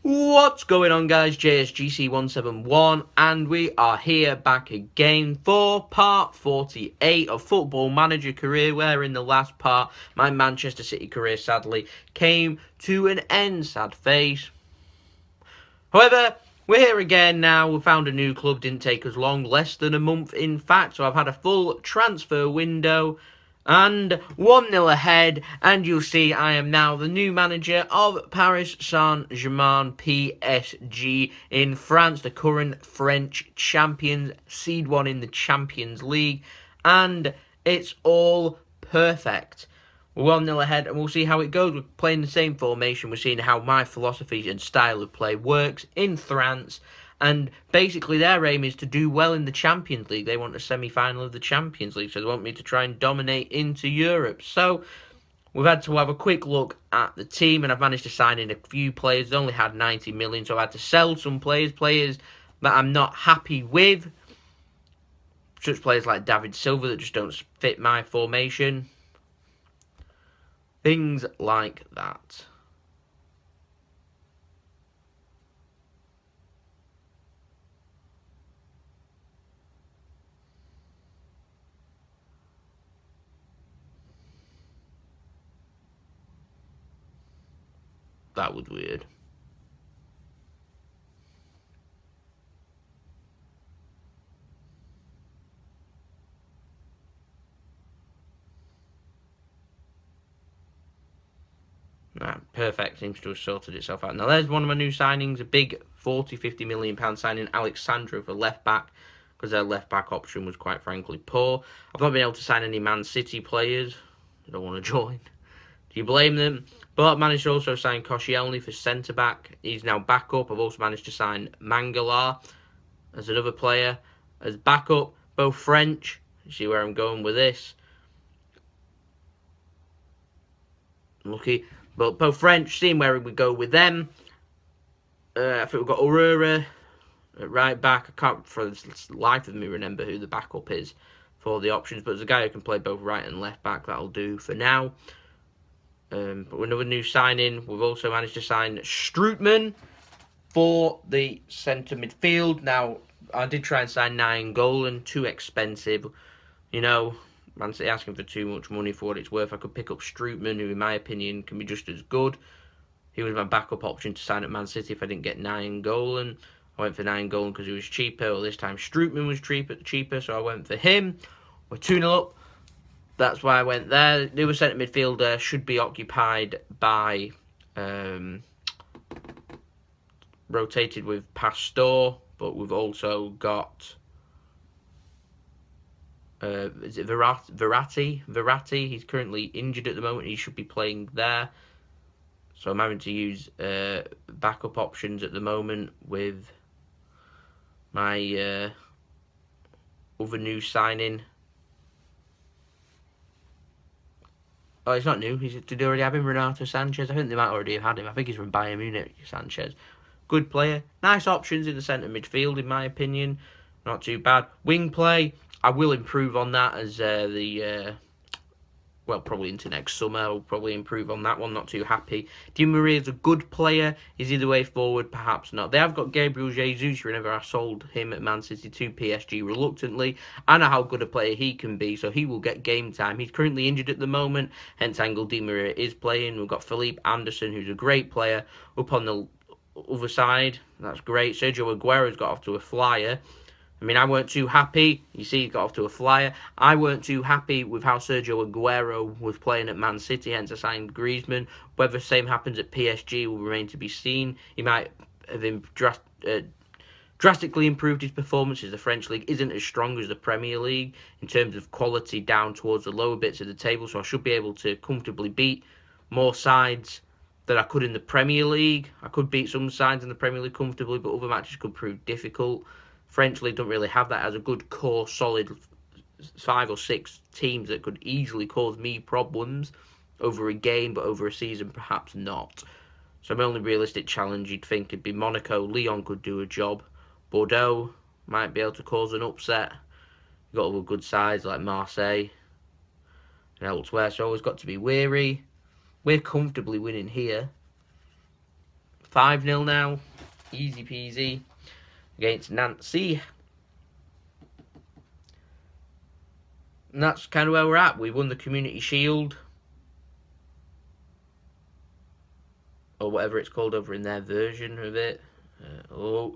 What's going on, guys? JSGC171, and we are here back again for part 48 of Football Manager career, where in the last part my Manchester City career sadly came to an end. Sad face. However, we're here again now. We found a new club. Didn't take us long, less than a month in fact. So I've had a full transfer window and 1-0 ahead, and you'll see I am now the new manager of Paris Saint-Germain, PSG, in France, the current French champions, seed 1 in the Champions League, and it's all perfect. We're 1-0 ahead, and we'll see how it goes. We're playing the same formation. We're seeing how my philosophy and style of play works in France. And basically their aim is to do well in the Champions League. They want a semi-final of the Champions League, so they want me to try and dominate into Europe. So we've had to have a quick look at the team, and I've managed to sign in a few players. They only had 90 million, so I had to sell some players that I'm not happy with. Such players like David Silva that just don't fit my formation. Things like that. That was weird. Right, perfect. Seems to have sorted itself out. Now, there's one of my new signings. A big £40-50 million signing, Alexandra for left-back, because their left-back option was, quite frankly, poor. I've not been able to sign any Man City players. I don't want to join. Do you blame them? But I've managed to also sign Koscielny for centre-back. He's now backup. I've also managed to sign Mangala as another player as backup. Both French. You see where I'm going with this. Lucky. But both French, seeing where we go with them. I think we've got Aurora at right back. I can't for the life of me remember who the backup is for the options. But there's a guy who can play both right and left back. That'll do for now. But another new signing, we've also managed to sign Strootman for the centre midfield. Now, I did try and sign Nainggolan, too expensive. You know, Man City asking for too much money for what it's worth. I could pick up Strootman, who in my opinion can be just as good. He was my backup option to sign at Man City if I didn't get Nainggolan. I went for Nainggolan because he was cheaper. Well, this time Strootman was cheaper, so I went for him. We're 2-0 up. That's why I went there. The other centre midfielder should be occupied by rotated with Pastor, but we've also got is it Verratti? Verratti. He's currently injured at the moment. He should be playing there. So I'm having to use backup options at the moment with my other new signing. Oh, it's not new. Did they already have him? Renato Sanchez? I think they might already have had him. I think he's from Bayern Munich, Sanchez. Good player. Nice options in the centre midfield, in my opinion. Not too bad. Wing play, I will improve on that as well, probably into next summer. I'll probably improve on that one. Not too happy. Di Maria's a good player. Is he the way forward? Perhaps not. They have got Gabriel Jesus. Remember, I sold him at Man City to PSG reluctantly. I know how good a player he can be, so he will get game time. He's currently injured at the moment, hence Angel Di Maria is playing. We've got Felipe Anderson, who's a great player, up on the other side. That's great. Sergio Aguero's got off to a flyer. I mean, I weren't too happy. You see, he got off to a flyer. I weren't too happy with how Sergio Aguero was playing at Man City, hence I signed Griezmann. Whether the same happens at PSG will remain to be seen. He might have drastically improved his performances. The French League isn't as strong as the Premier League in terms of quality down towards the lower bits of the table, so I should be able to comfortably beat more sides than I could in the Premier League. I could beat some sides in the Premier League comfortably, but other matches could prove difficult. French League don't really have that as a good core, solid 5 or 6 teams that could easily cause me problems over a game, but over a season, perhaps not. So my only realistic challenge, you'd think, would be Monaco. Lyon could do a job. Bordeaux might be able to cause an upset. You've got other good sides like Marseille and elsewhere, so always got to be wary. We're comfortably winning here. 5-0 now. Easy peasy. Against Nancy. And that's kind of where we're at. We won the Community Shield. Or whatever it's called over in their version of it. We've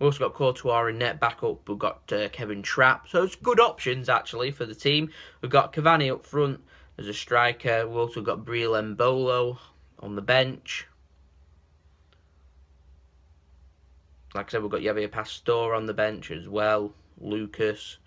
also got Courtois in net back up. We've got Kevin Trapp. So it's good options, actually, for the team. We've got Cavani up front as a striker. We've also got Briel Mbolo on the bench. Like I said, we've got Javier Pastor on the bench as well. Lucas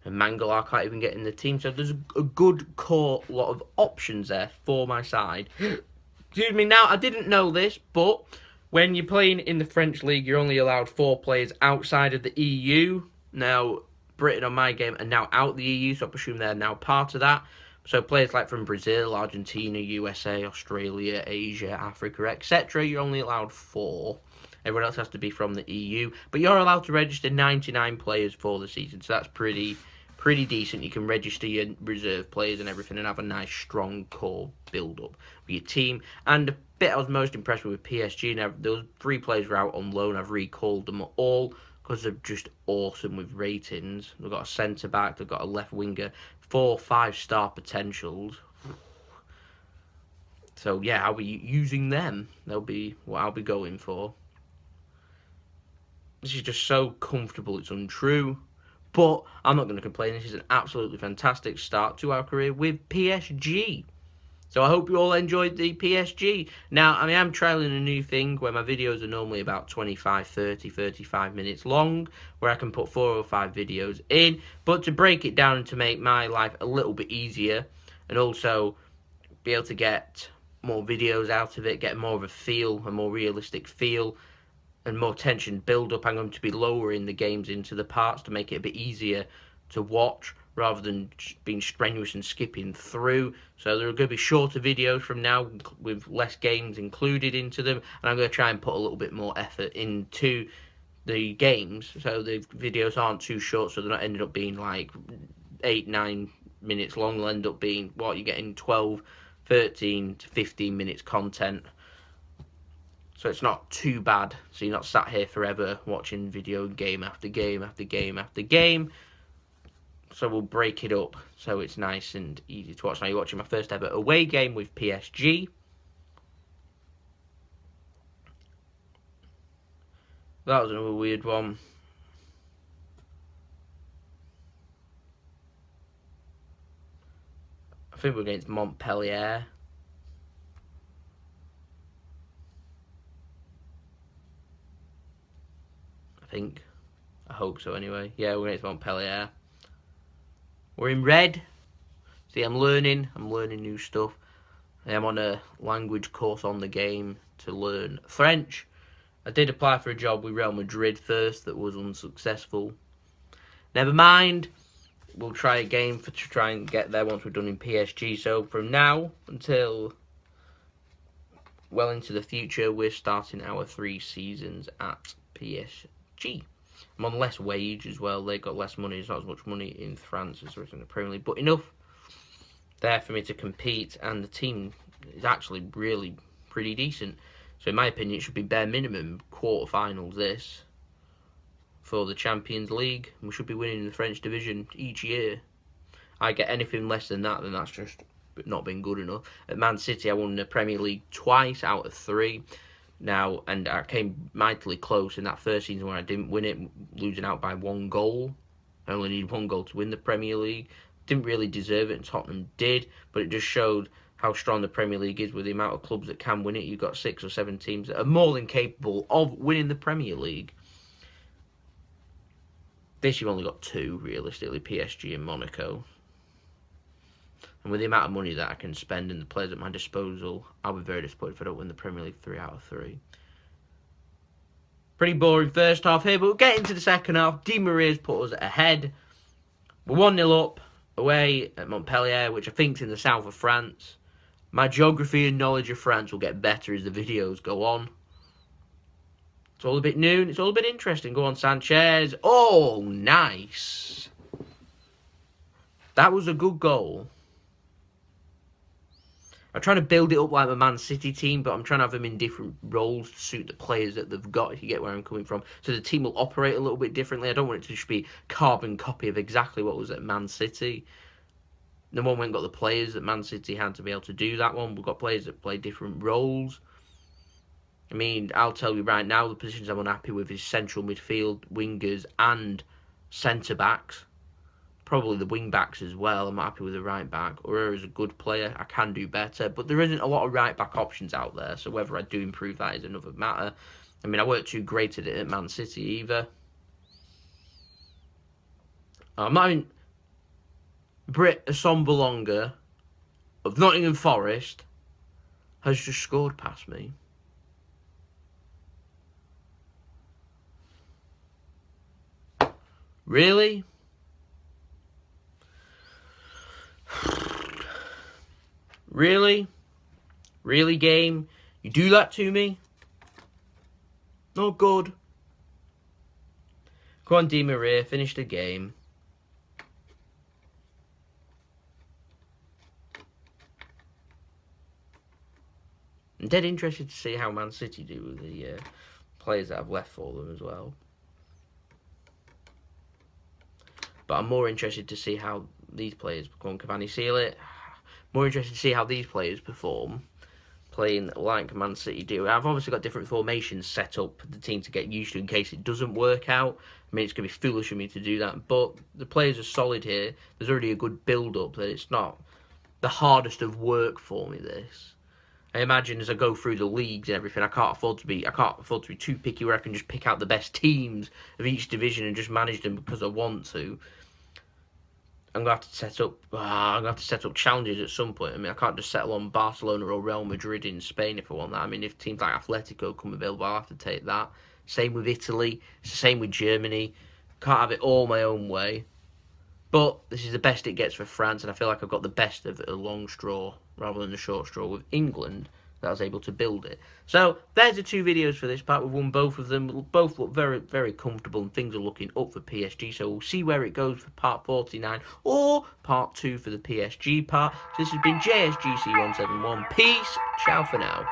and Mangala can't even get in the team. So there's a good core lot of options there for my side. Excuse me. Now, I didn't know this, but when you're playing in the French League, you're only allowed 4 players outside of the EU. Now, Britain on my game are now out of the EU, so I presume they're now part of that. So players like from Brazil, Argentina, USA, Australia, Asia, Africa, etc., you're only allowed 4. Everyone else has to be from the EU. But you're allowed to register 99 players for the season, so that's pretty decent. You can register your reserve players and everything and have a nice, strong core build-up with your team. And the bit I was most impressed with PSG, now those 3 players were out on loan. I've recalled them all because they're just awesome with ratings. They've got a centre-back, they've got a left winger, 4 5-star potentials. So, yeah, I'll be using them. They'll be what I'll be going for. This is just so comfortable, it's untrue. But I'm not going to complain. This is an absolutely fantastic start to our career with PSG. So I hope you all enjoyed the PSG. Now, I am trialling a new thing where my videos are normally about 25, 30, 35 minutes long, where I can put 4 or 5 videos in. But to break it down and to make my life a little bit easier, and also be able to get more videos out of it, get more of a feel, a more realistic feel, and more tension build up, I'm going to be lowering the games into the parts to make it a bit easier to watch rather than being strenuous and skipping through. So there are going to be shorter videos from now with less games included into them, and I'm going to try and put a little bit more effort into the games so the videos aren't too short, so they're not ending up being like 8-9 minutes long. They'll end up being what you're getting 12, 13 to 15 minutes content. So it's not too bad. So you're not sat here forever watching video game after game after game after game. So we'll break it up so it's nice and easy to watch. Now you're watching my first ever away game with PSG. That was another weird one. I think we're against Montpellier. I hope so anyway. Yeah, we're against Montpellier. We're in red. See, I'm learning new stuff. I am on a language course on the game to learn French. I did apply for a job with Real Madrid first that was unsuccessful. Never mind. We'll try again to try and get there once we're done in PSG. So from now until well into the future, we're starting our 3 seasons at PSG. I'm on less wage as well. They got less money. There's not as much money in France as there is in the Premier League, but enough there for me to compete. And the team is actually really pretty decent. So in my opinion, it should be bare minimum quarterfinals this for the Champions League. We should be winning the French division each year. I get anything less than that, then that's just not been good enough. At Man City, I won the Premier League twice out of 3. Now, and I came mightily close in that first season where I didn't win it, losing out by 1 goal. I only need 1 goal to win the Premier League. Didn't really deserve it, and Tottenham did, but it just showed how strong the Premier League is with the amount of clubs that can win it. You've got 6 or 7 teams that are more than capable of winning the Premier League. This you've only got 2, realistically, PSG and Monaco. And with the amount of money that I can spend and the players at my disposal, I'll be very disappointed if I don't win the Premier League 3 out of 3. Pretty boring first half here, but we'll get into the second half. Di Maria's put us ahead. We're 1-0 up away at Montpellier, which I think's in the south of France. My geography and knowledge of France will get better as the videos go on. It's all a bit new and it's all a bit interesting. Go on, Sanchez. Oh, nice. That was a good goal. I'm trying to build it up like the Man City team, but I'm trying to have them in different roles to suit the players that they've got, if you get where I'm coming from. So the team will operate a little bit differently. I don't want it to just be carbon copy of exactly what was at Man City. The one went got the players that Man City had to be able to do that one. We've got players that play different roles. I mean, I'll tell you right now, the positions I'm unhappy with is central midfield, wingers, and centre-backs. Probably the wing-backs as well. I'm not happy with the right-back. Aurora is a good player. I can do better. But there isn't a lot of right-back options out there. So whether I do improve that is another matter. I mean, I weren't too great at it at Man City either. I'm not even... Britt Assombalonga of Nottingham Forest has just scored past me. Really? Really? Really, game? You do that to me? Not good. Go on, Di Maria, finish the game. I'm dead interested to see how Man City do with the players that I've left for them as well. But I'm more interested to see how these players perform. Cavani, seal it. More interested to see how these players perform, playing like Man City do. I've obviously got different formations set up for the team to get used to in case it doesn't work out. I mean, it's going to be foolish of me to do that. But the players are solid here. There's already a good build-up. That it's not the hardest of work for me, this. I imagine as I go through the leagues and everything, I can't afford to be too picky where I can just pick out the best teams of each division and just manage them because I want to. I'm gonna have to set up challenges at some point. I mean, I can't just settle on Barcelona or Real Madrid in Spain if I want that. I mean, if teams like Atletico come available, I'll have to take that. Same with Italy. It's the same with Germany. Can't have it all my own way. But this is the best it gets for France, and I feel like I've got the best of it, a long straw rather than a short straw with England, that I was able to build it. So there's the two videos for this part. We've won both of them. Both look very, very comfortable, and things are looking up for PSG. So we'll see where it goes for part 49 or part 2 for the PSG part. So this has been JSGC171. Peace. Ciao for now.